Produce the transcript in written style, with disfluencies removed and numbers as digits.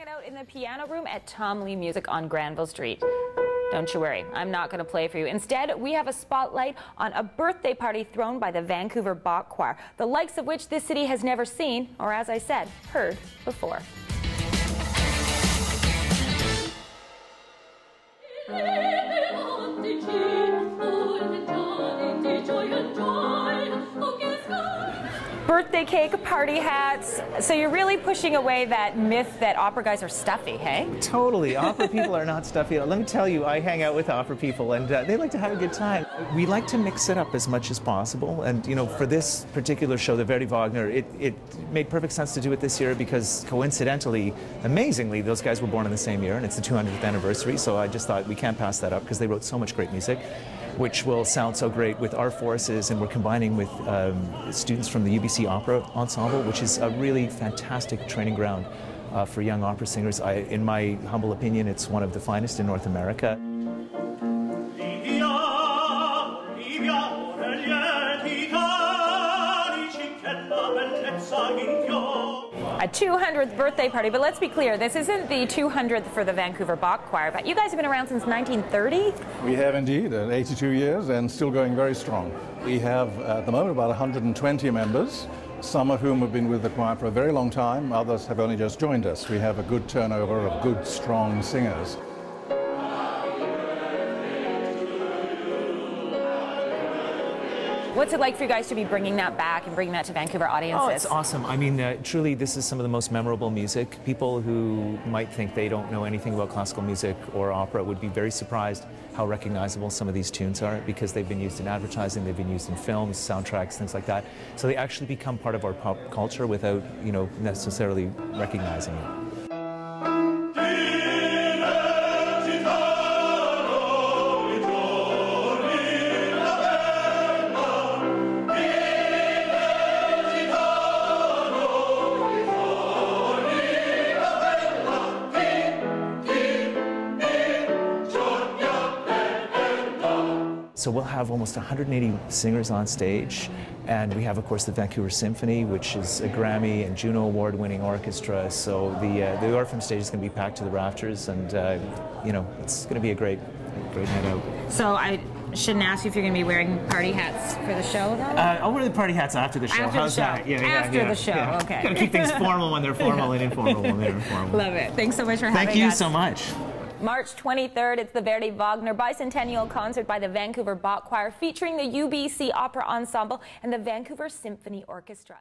hanging out in the piano room at Tom Lee Music on Granville Street. Don't you worry, I'm not going to play for you. Instead, we have a spotlight on a birthday party thrown by the Vancouver Bach Choir, the likes of which this city has never seen, or as I said, heard before. Birthday cake, party hats. So you're really pushing away that myth that opera guys are stuffy, hey? Totally. Opera people are not stuffy. Let me tell you, I hang out with opera people, and they like to have a good time. We like to mix it up as much as possible. And, you know, for this particular show, the Verdi Wagner, it made perfect sense to do it this year because, coincidentally, amazingly, those guys were born in the same year, and it's the 200th anniversary. So I just thought we can't pass that up because they wrote so much great music, which will sound so great with our forces, and we're combining with students from the UBC Opera Ensemble, which is a really fantastic training ground for young opera singers. In my humble opinion, it's one of the finest in North America. A 200th birthday party, but let's be clear, this isn't the 200th for the Vancouver Bach Choir, but you guys have been around since 1930? We have indeed, 82 years and still going very strong. We have at the moment about 120 members, some of whom have been with the choir for a very long time, others have only just joined us. We have a good turnover of good, strong singers. What's it like for you guys to be bringing that back and bringing that to Vancouver audiences? Oh, it's awesome. I mean, truly, this is some of the most memorable music. People who might think they don't know anything about classical music or opera would be very surprised how recognizable some of these tunes are because they've been used in advertising, they've been used in films, soundtracks, things like that. So they actually become part of our pop culture without, you know, necessarily recognizing it. So we'll have almost 180 singers on stage, and we have, of course, the Vancouver Symphony, which is a Grammy and Juno Award-winning orchestra. So the Orpheum stage is going to be packed to the rafters, and you know, it's going to be a great night out. So I shouldn't ask you if you're going to be wearing party hats for the show, then? I'll wear the party hats after the show. How's that? Yeah, after the show, yeah. Okay. Got to keep things formal when they're formal and informal when they're informal. Love it. Thanks so much for having us. Thank you so much. March 23rd, it's the Verdi Wagner Bicentennial Concert by the Vancouver Bach Choir featuring the UBC Opera Ensemble and the Vancouver Symphony Orchestra.